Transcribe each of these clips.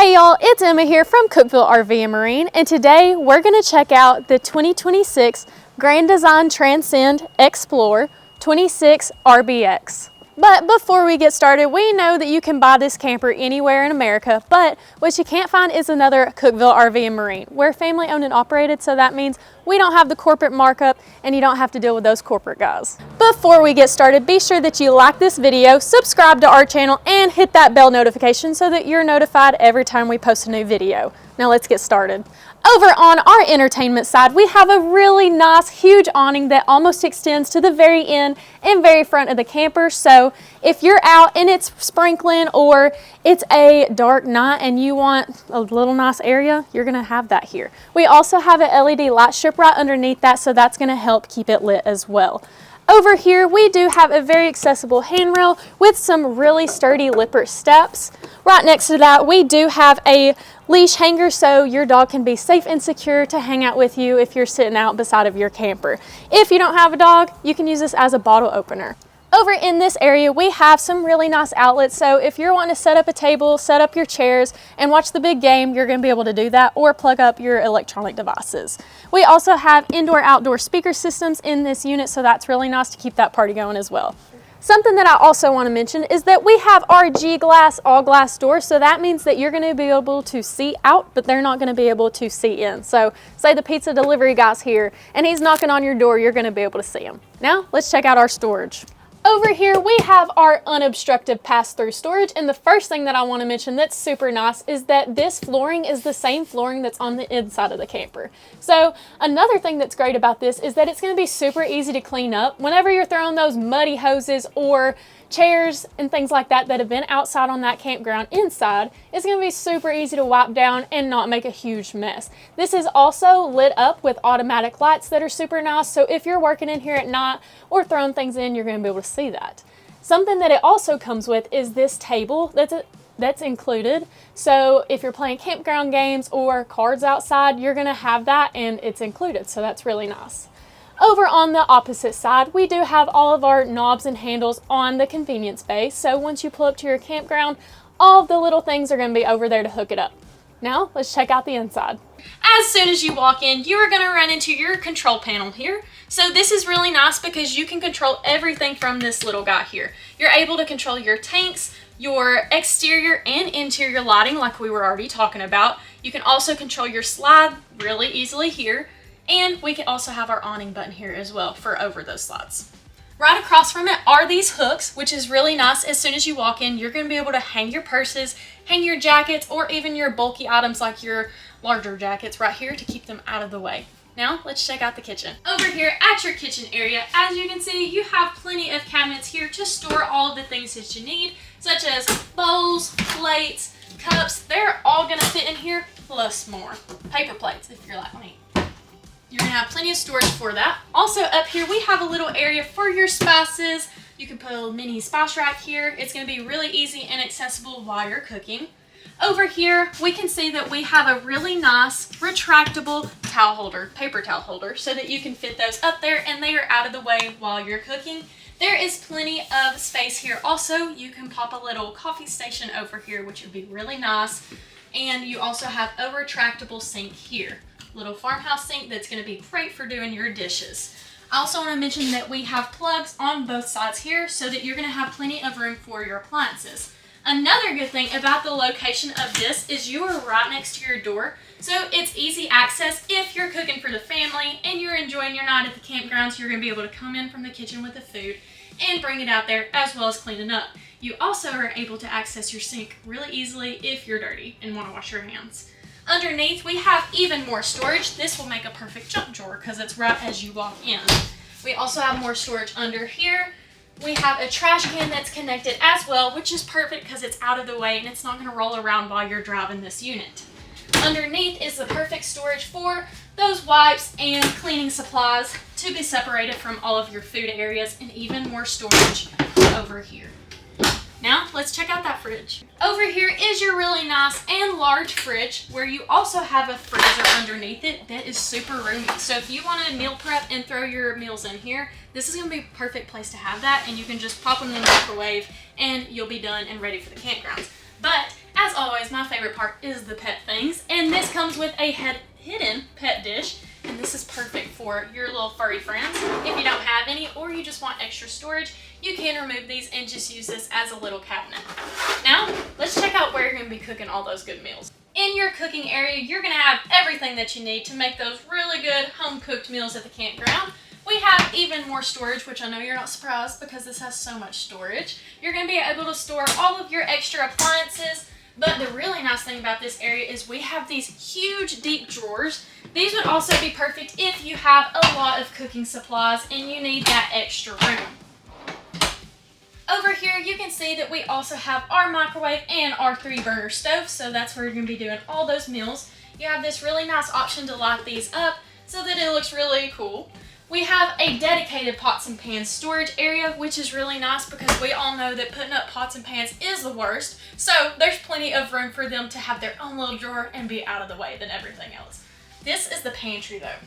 Hey y'all, it's Emma here from Cookeville RV Marine, and today we're going to check out the 2026 Grand Design Transcend Explore 26RBX. But before we get started, we know that you can buy this camper anywhere in America, but what you can't find is another Cookeville RV Marine. We're family owned and operated, so that means we don't have the corporate markup and you don't have to deal with those corporate guys. Before we get started, be sure that you like this video, subscribe to our channel, and hit that bell notification so that you're notified every time we post a new video. Now let's get started. Over on our entertainment side, we have a really nice huge awning that almost extends to the very end and very front of the camper. So if you're out and it's sprinkling or it's a dark night and you want a little nice area, you're gonna have that here. We also have an LED light strip right underneath that, so that's gonna help keep it lit as well. Over here, we do have a very accessible handrail with some really sturdy Lippert steps. Right next to that, we do have a leash hanger so your dog can be safe and secure to hang out with you if you're sitting out beside of your camper. If you don't have a dog, you can use this as a bottle opener. Over in this area, we have some really nice outlets, so if you're wanting to set up a table, set up your chairs, and watch the big game, you're going to be able to do that, or plug up your electronic devices. We also have indoor-outdoor speaker systems in this unit, so that's really nice to keep that party going as well. Something that I also want to mention is that we have our G-Glass all-glass doors, so that means that you're going to be able to see out, but they're not going to be able to see in. So say the pizza delivery guy's here, and he's knocking on your door, you're going to be able to see him. Now, let's check out our storage. Over here, we have our unobstructed pass-through storage, and the first thing that I want to mention that's super nice is that this flooring is the same flooring that's on the inside of the camper. So another thing that's great about this is that it's going to be super easy to clean up. Whenever you're throwing those muddy hoses or chairs and things like that that have been outside on that campground inside, it's going to be super easy to wipe down and not make a huge mess. This is also lit up with automatic lights that are super nice, so if you're working in here at night or throwing things in, you're going to be able to see that. Something that it also comes with is this table that's included. So if you're playing campground games or cards outside, you're going to have that and it's included, so that's really nice. Over on the opposite side, we do have all of our knobs and handles on the convenience bay. So once you pull up to your campground, all of the little things are going to be over there to hook it up. Now, let's check out the inside. As soon as you walk in, you are going to run into your control panel here. So this is really nice because you can control everything from this little guy here. You're able to control your tanks, your exterior and interior lighting like we were already talking about. You can also control your slide really easily here. And we can also have our awning button here as well for over those slides. Right across from it are these hooks, which is really nice. As soon as you walk in, you're going to be able to hang your purses, hang your jackets, or even your bulky items like your larger jackets right here to keep them out of the way. Now, let's check out the kitchen. Over here at your kitchen area, as you can see, you have plenty of cabinets here to store all of the things that you need, such as bowls, plates, cups. They're all going to fit in here, plus more. Paper plates, if you're like me. You're going to have plenty of storage for that. Also up here, we have a little area for your spices. You can put a mini spice rack here. It's going to be really easy and accessible while you're cooking. Over here, we can see that we have a really nice retractable towel holder, paper towel holder, so that you can fit those up there and they are out of the way while you're cooking. There is plenty of space here. Also, you can pop a little coffee station over here, which would be really nice. And you also have a retractable sink here. Little farmhouse sink that's going to be great for doing your dishes. I also want to mention that we have plugs on both sides here so that you're going to have plenty of room for your appliances. Another good thing about the location of this is you are right next to your door, so it's easy access if you're cooking for the family and you're enjoying your night at the campground, so you're going to be able to come in from the kitchen with the food and bring it out there as well as clean it up. You also are able to access your sink really easily if you're dirty and want to wash your hands. Underneath, we have even more storage. This will make a perfect junk drawer because it's right as you walk in. We also have more storage under here. We have a trash can that's connected as well, which is perfect because it's out of the way and it's not going to roll around while you're driving this unit. Underneath is the perfect storage for those wipes and cleaning supplies to be separated from all of your food areas, and even more storage over here. Now, let's check out that fridge. Over here is your really nice and large fridge where you also have a freezer underneath it that is super roomy. So if you want to meal prep and throw your meals in here, this is going to be a perfect place to have that, and you can just pop them in the microwave and you'll be done and ready for the campgrounds. But As always, my favorite part is the pet things, and this comes with a hidden pet dish, and this is perfect for your little furry friends. If you don't have any, or you just want extra storage, you can remove these and just use this as a little cabinet. Now, let's check out where you're going to be cooking all those good meals. In your cooking area, you're going to have everything that you need to make those really good home-cooked meals at the campground. We have even more storage, which I know you're not surprised because this has so much storage. You're going to be able to store all of your extra appliances, but the really nice thing about this area is we have these huge deep drawers. These would also be perfect if you have a lot of cooking supplies and you need that extra room. Over here, you can see that we also have our microwave and our 3-burner stove, so that's where you're going to be doing all those meals. You have this really nice option to light these up so that it looks really cool. We have a dedicated pots and pans storage area, which is really nice because we all know that putting up pots and pans is the worst. So there's plenty of room for them to have their own little drawer and be out of the way than everything else. This is the pantry though.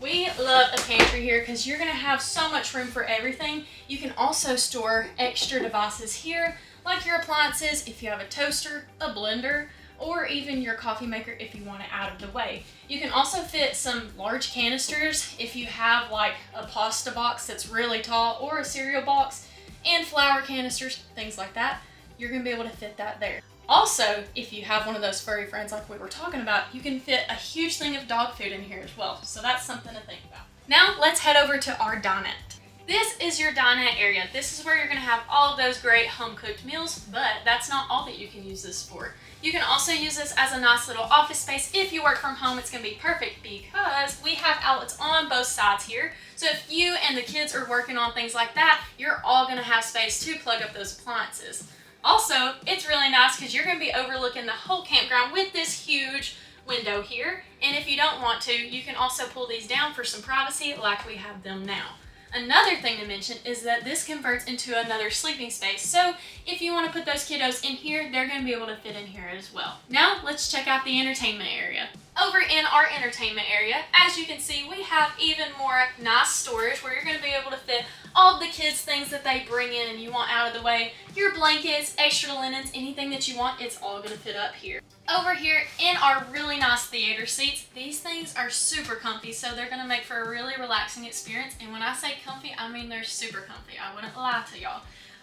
We love a pantry here because you're going to have so much room for everything. You can also store extra devices here, like your appliances if you have a toaster, a blender, or even your coffee maker if you want it out of the way. You can also fit some large canisters if you have like a pasta box that's really tall or a cereal box, and flour canisters, things like that. You're going to be able to fit that there. Also, if you have one of those furry friends like we were talking about, you can fit a huge thing of dog food in here as well. So that's something to think about. Now let's head over to our dinette. This is your dinette area. This is where you're going to have all of those great home-cooked meals, but that's not all that you can use this for. You can also use this as a nice little office space. If you work from home, it's going to be perfect because we have outlets on both sides here. So if you and the kids are working on things like that, you're all going to have space to plug up those appliances. Also, it's really nice because you're going to be overlooking the whole campground with this huge window here. And if you don't want to, you can also pull these down for some privacy like we have them now. Another thing to mention is that this converts into another sleeping space. So if you want to put those kiddos in here, they're going to be able to fit in here as well. Now let's check out the entertainment area. Over in our entertainment area, as you can see, we have even more nice storage where you're going to be able to fit all of the kids' things that they bring in and you want out of the way. Your blankets, extra linens, anything that you want, it's all going to fit up here. Over here in our really nice theater seats, these things are super comfy, so they're going to make for a really relaxing experience. And when I say comfy, I mean they're super comfy. I wouldn't lie to y'all.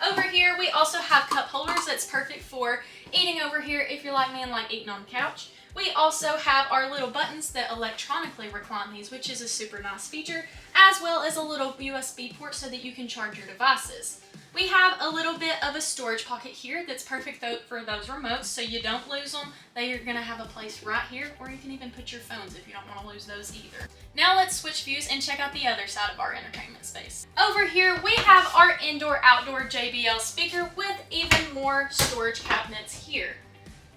Over here, we also have cup holders that's perfect for eating over here if you're like me and like eating on the couch. We also have our little buttons that electronically recline these, which is a super nice feature, as well as a little USB port so that you can charge your devices. We have a little bit of a storage pocket here that's perfect for those remotes so you don't lose them. They are going to have a place right here, or you can even put your phones if you don't want to lose those either. Now let's switch views and check out the other side of our entertainment space. Over here we have our indoor-outdoor JBL speaker with even more storage cabinets here.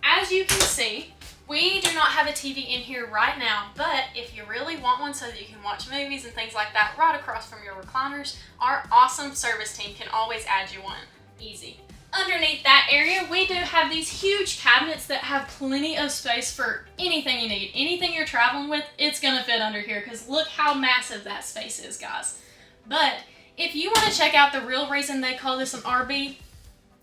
As you can see, we do not have a TV in here right now, but if you really want one so that you can watch movies and things like that right across from your recliners, our awesome service team can always add you one. Easy. Underneath that area, we do have these huge cabinets that have plenty of space for anything you need. Anything you're traveling with, it's going to fit under here because look how massive that space is, guys. But if you want to check out the real reason they call this an RB,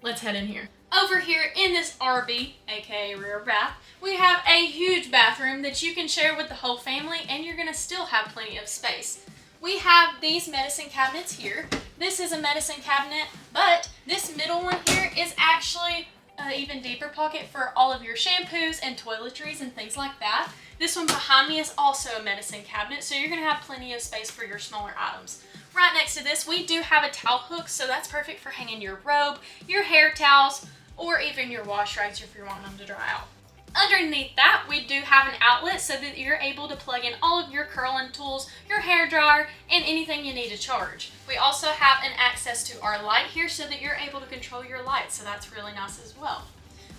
let's head in here. Over here in this RB, aka rear bath, we have a huge bathroom that you can share with the whole family and you're going to still have plenty of space. We have these medicine cabinets here. This is a medicine cabinet, but this middle one here is actually an even deeper pocket for all of your shampoos and toiletries and things like that. This one behind me is also a medicine cabinet, so you're going to have plenty of space for your smaller items. Right next to this, we do have a towel hook, so that's perfect for hanging your robe, your hair towels, or even your wash rags if you're wanting them to dry out. Underneath that, we do have an outlet so that you're able to plug in all of your curling tools, your hair dryer, and anything you need to charge. We also have an access to our light here so that you're able to control your light, so that's really nice as well.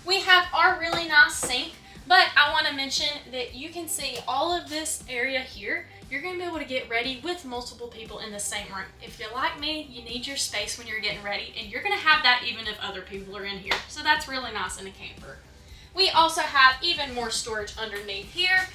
We have our really nice sink, but I want to mention that you can see all of this area here. You're going to be able to get ready with multiple people in the same room. If you're like me, you need your space when you're getting ready, and you're going to have that even if other people are in here. So that's really nice in a camper. We also have even more storage underneath here,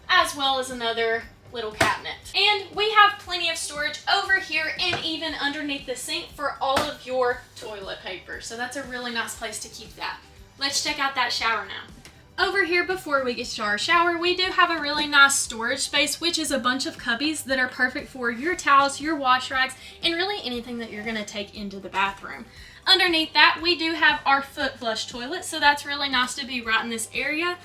as well as another little cabinet. And we have plenty of storage over here and even underneath the sink for all of your toilet paper. So that's a really nice place to keep that. Let's check out that shower now. Over here, before we get to our shower, we do have a really nice storage space, which is a bunch of cubbies that are perfect for your towels, your wash rags, and really anything that you're going to take into the bathroom. Underneath that, we do have our foot flush toilet, so that's really nice to be right in this area.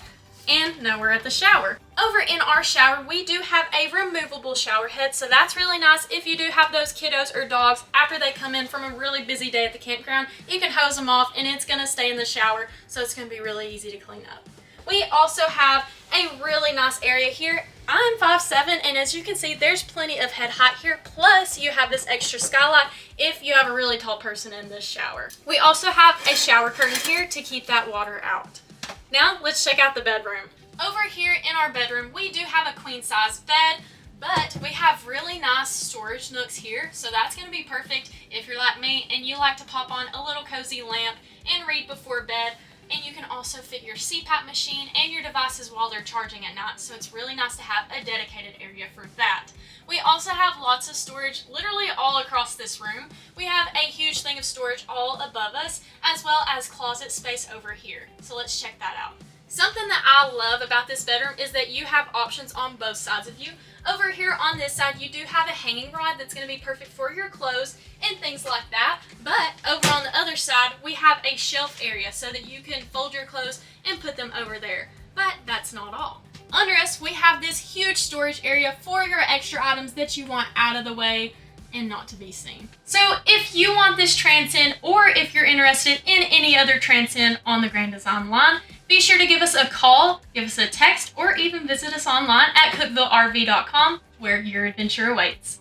And now we're at the shower. Over in our shower, we do have a removable shower head, so that's really nice if you do have those kiddos or dogs. After they come in from a really busy day at the campground, you can hose them off and it's going to stay in the shower, so it's going to be really easy to clean up. We also have a really nice area here. I'm 5'7", and as you can see, there's plenty of head height here, plus you have this extra skylight if you have a really tall person in this shower. We also have a shower curtain here to keep that water out. Now, let's check out the bedroom. Over here in our bedroom, we do have a queen size bed, but we have really nice storage nooks here, so that's going to be perfect if you're like me and you like to pop on a little cozy lamp and read before bed. And you can also fit your CPAP machine and your devices while they're charging at night, so it's really nice to have a dedicated area for that. We also have lots of storage literally all across this room. We have a huge thing of storage all above us, as well as closet space over here. So let's check that out. Something that I love about this bedroom is that you have options on both sides of you. Over here on this side, you do have a hanging rod that's going to be perfect for your clothes and things like that. But over on the other side, we have a shelf area so that you can fold your clothes and put them over there. But that's not all. Under us, we have this huge storage area for your extra items that you want out of the way and not to be seen. So if you want this Transcend, or if you're interested in any other Transcend on the Grand Design line, be sure to give us a call, give us a text, or even visit us online at cookevilleRV.com, where your adventure awaits.